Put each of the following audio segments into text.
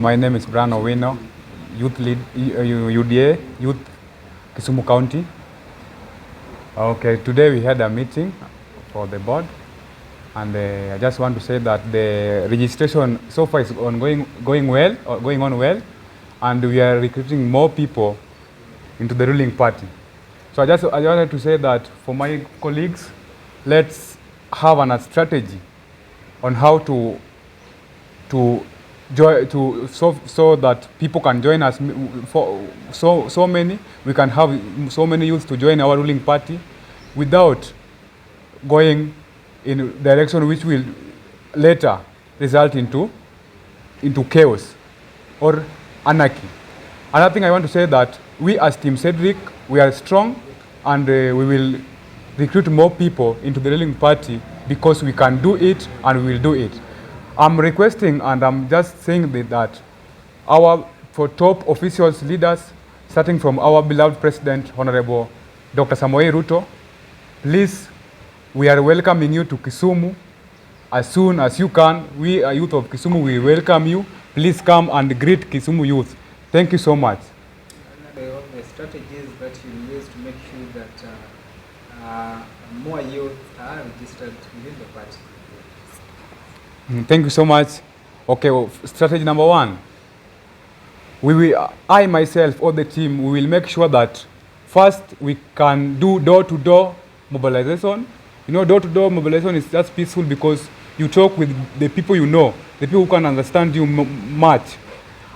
My name is Brian Owino, Youth Lead, UDA, Youth Kisumu County. Okay, today we had a meeting for the board, and I just want to say that the registration so far is going on well, and we are recruiting more people into the ruling party. So I wanted to say that for my colleagues, let's have a strategy on how to so that people can join us. For so many, we can have so many youths to join our ruling party without going in a direction which will later result into chaos or anarchy. Another thing I want to say that we as Team Cedric, we are strong, and we will recruit more people into the ruling party because we can do it and we will do it. I'm requesting, and I'm just saying that for top officials, leaders, starting from our beloved President, Honorable Dr. Samoei Ruto, please, we are welcoming you to Kisumu as soon as you can. We, a youth of Kisumu, we welcome you. Please come and greet Kisumu youth. Thank you so much. The strategies that you use to make sure that more youth are registered within the party. Thank you so much. Okay, well, strategy number one. I myself or the team, we will make sure that first we can do door-to-door mobilization. You know, door-to-door mobilization is just peaceful because you talk with the people you know, the people who can understand you much.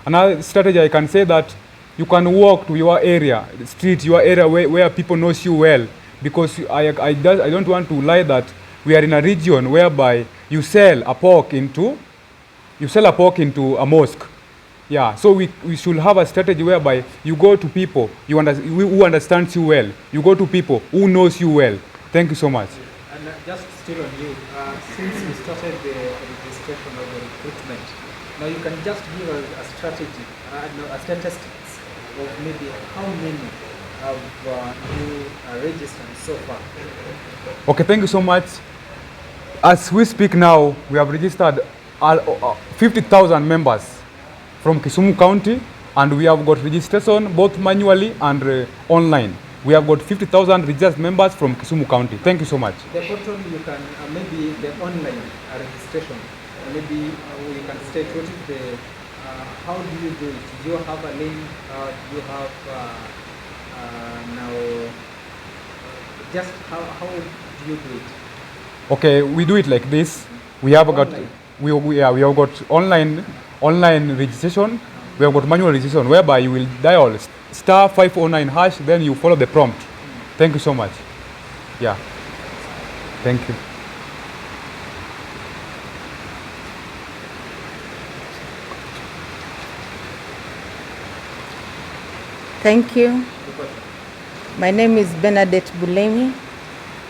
Another strategy, I can say that you can walk to your area, the street, your area where people know you well, because I don't want to lie that we are in a region whereby you sell a pork into a mosque. Yeah, so we should have a strategy whereby you go to people who understands you well. You go to people who knows you well. Thank you so much. And just still on you, since you started the registration of the recruitment, now you can just give us a strategy, a statistics of maybe how many have you registered so far. Okay, thank you so much. As we speak now, we have registered 50,000 members from Kisumu County, and we have got registration both manually and online. We have got 50,000 registered members from Kisumu County. Thank you so much. The portal you can, maybe the online registration, maybe you can state what is the, how do you do it? Do you have a link? Do you have now, just how do you do it? Okay, we do it like this. We have got we have got online registration. We have got manual registration whereby you will dial star 509 hash, then you follow the prompt. Thank you so much. Yeah. Thank you. Thank you. My name is Bernadette Bulemi.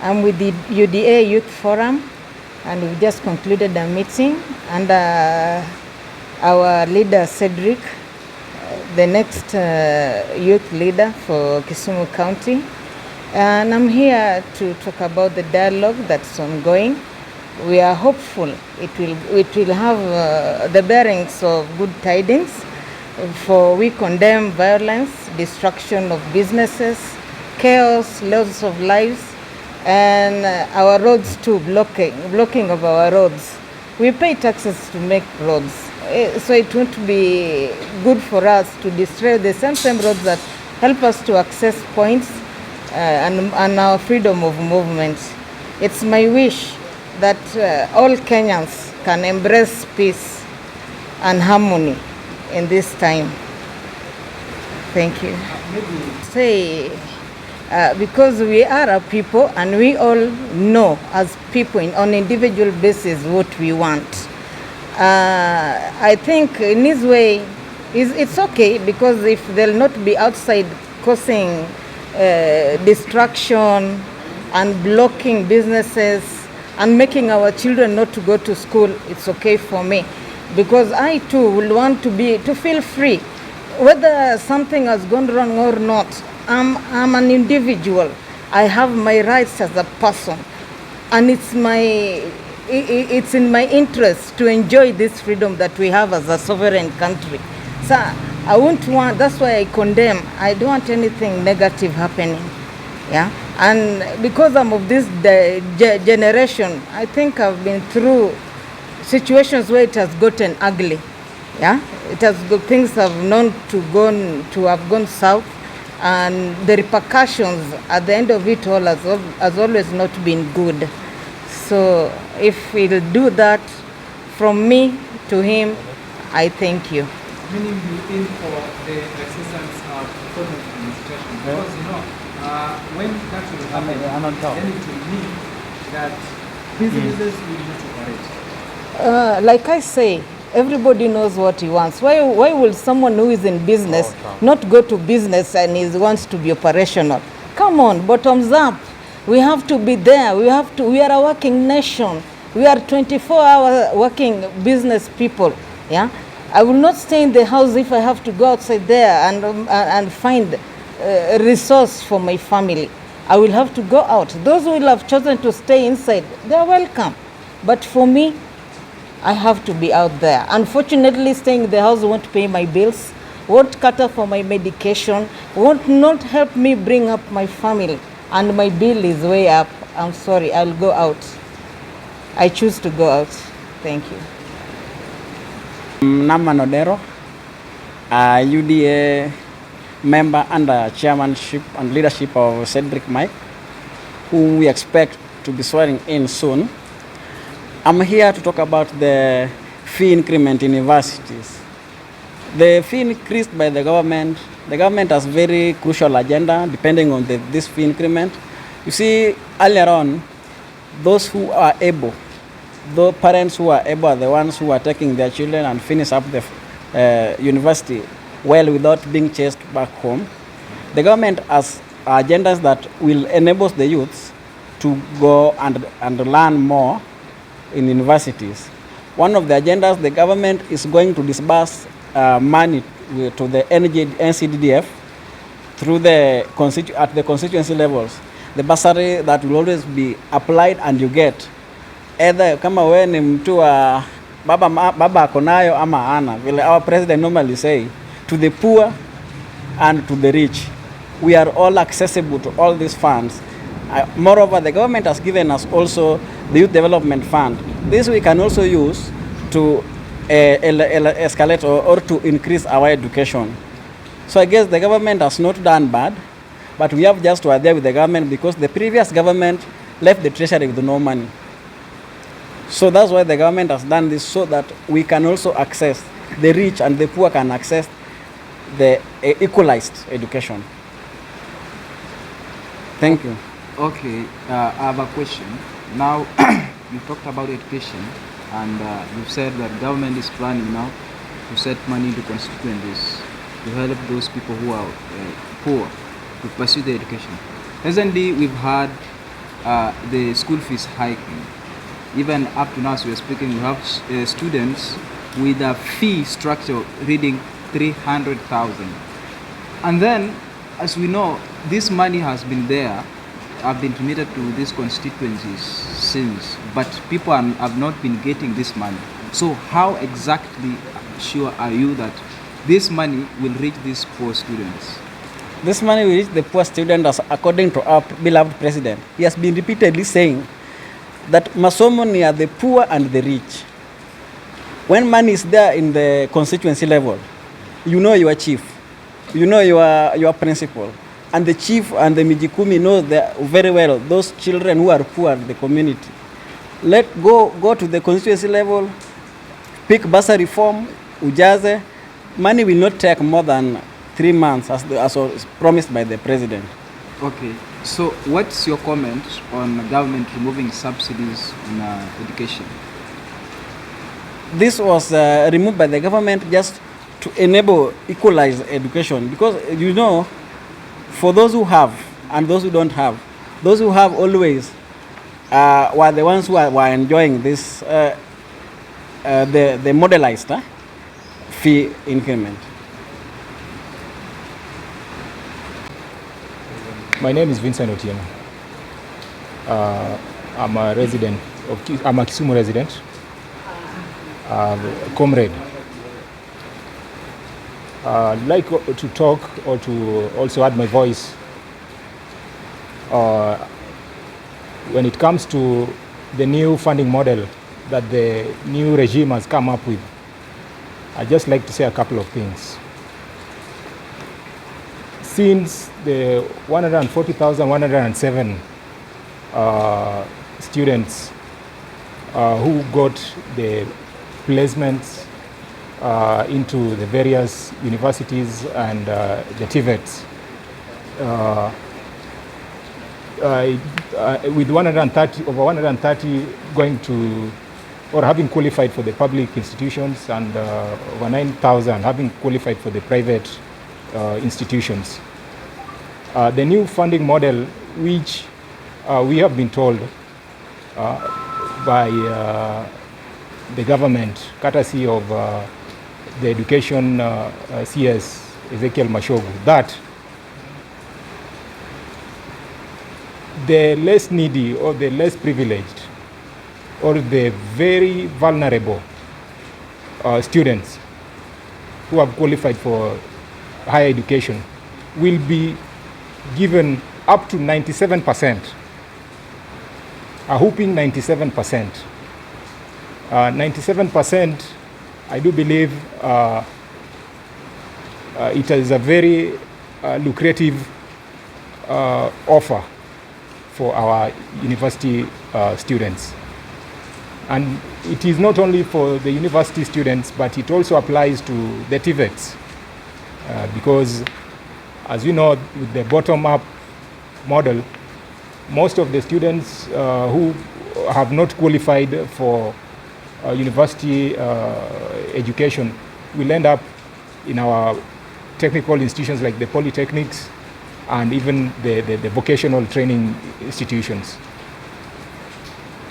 I'm with the UDA Youth Forum, and we just concluded a meeting, and our leader Cedric, the next youth leader for Kisumu County, and I'm here to talk about the dialogue that's ongoing. We are hopeful it will have the bearings of good tidings, for we condemn violence, destruction of businesses, chaos, loss of lives, and our roads too, blocking of our roads. We pay taxes to make roads, so it won't be good for us to destroy the same roads that help us to access points and our freedom of movement. It's my wish that all Kenyans can embrace peace and harmony in this time. Thank you. Because we are a people, and we all know as people on individual basis what we want. I think in this way it's okay, because if they'll not be outside causing distraction and blocking businesses and making our children not to go to school, it's okay for me, because I too will want to feel free, whether something has gone wrong or not. I'm an individual. I have my rights as a person, and it's my it's in my interest to enjoy this freedom that we have as a sovereign country. So I won't want, that's why I condemn. I don't want anything negative happening. Yeah, and because I'm of this generation, I think I've been through situations where it has gotten ugly. Yeah, it has things have known to have gone south, and the repercussions at the end of it all has always not been good. So if he'll do that from me to him, I thank you. Meaning you aim for the assistance of form of administration, because when that will happen, then it will mean that businesses will not operate. Like I say, everybody knows what he wants. Why will someone who is in business not go to business and he wants to be operational? Come on, bottoms up. We have to be there. We are a working nation. We are 24-hour working business people. Yeah, I will not stay in the house if I have to go outside there and find a resource for my family. I will have to go out. Those who will have chosen to stay inside, they are welcome. But for me, I have to be out there. Unfortunately, staying in the house won't pay my bills, won't cater for my medication, won't not help me bring up my family. And my bill is way up. I'm sorry, I'll go out. I choose to go out. Thank you. Nama Nodero, a UDA member under chairmanship and leadership of Cedric Mike, whom we expect to be swearing in soon. I'm here to talk about the fee increment in universities. The fee increased by the government has very crucial agenda depending on this fee increment. You see, earlier on, those who are able, the parents who are able are the ones who are taking their children and finish up the university well without being chased back home. The government has agendas that will enable the youths to go and learn more in universities. One of the agendas, the government is going to disburse money to the NCDDF through at the constituency levels. The bursary that will always be applied and you get either kama we ni mtu wa baba akonayo ama ana, vile our president normally say, to the poor and to the rich. We are all accessible to all these funds. Moreover, the government has given us also the Youth Development Fund. This we can also use to escalate or to increase our education. So I guess the government has not done bad, but we have just to adhere with the government because the previous government left the treasury with no money. So that's why the government has done this, so that we can also access, the rich and the poor can access the equalized education. Thank you. Okay, I have a question. Now, you talked about education, and you said that government is planning now to set money to constituencies to help those people who are poor to pursue their education. Recently, we've had the school fees hiking. Even up to now, as we are speaking, we have students with a fee structure reading 300,000. And then, as we know, this money has been there, have been committed to these constituencies since, but people have not been getting this money. So how exactly sure are you that this money will reach these poor students? This money will reach the poor students according to our beloved president. He has been repeatedly saying that masomo ni are the poor and the rich. When money is there in the constituency level, you know your chief, you know your principal, and the chief and the mijikumi know very well those children who are poor in the community. Let go to the constituency level, pick bursary form, ujaze. Money will not take more than 3 months as was promised by the president. Okay, so what's your comment on government removing subsidies in education? This was removed by the government just to enable equalized education, because you know, for those who have and those who don't have, those who have always were the ones who were enjoying this the modelized fee increment. My name is Vincent Otieno. I'm a resident I'm a Kisumu resident, comrade. I'd like to talk or to also add my voice when it comes to the new funding model that the new regime has come up with. I'd just like to say a couple of things. Since the 140,107 students who got the placements into the various universities and the TVETs, with over 130 going to or having qualified for the public institutions and over 9,000 having qualified for the private institutions. The new funding model, which we have been told by the government, courtesy of the education CS Ezekiel Mashogu, that the less needy or the less privileged or the very vulnerable students who have qualified for higher education will be given up to 97%, a whooping 97%. 97%, I do believe it is a very lucrative offer for our university students. And it is not only for the university students, but it also applies to the TVETs. Because, as you know, with the bottom-up model, most of the students who have not qualified for university education will end up in our technical institutions like the polytechnics and even the vocational training institutions.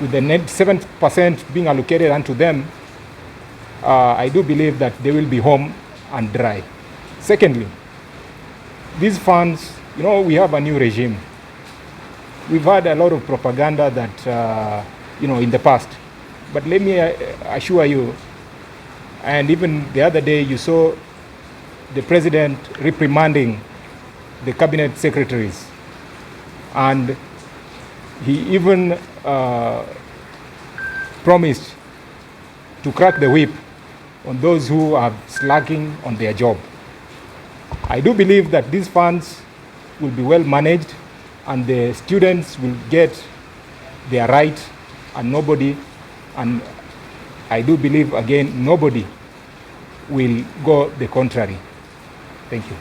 With the net 7% being allocated unto them, I do believe that they will be home and dry. Secondly, these funds, you know, we have a new regime. We've had a lot of propaganda that, in the past. But let me assure you, and even the other day you saw the president reprimanding the cabinet secretaries. And he even promised to crack the whip on those who are slacking on their job. I do believe that these funds will be well managed and the students will get their right and I do believe, again, nobody will go the contrary. Thank you.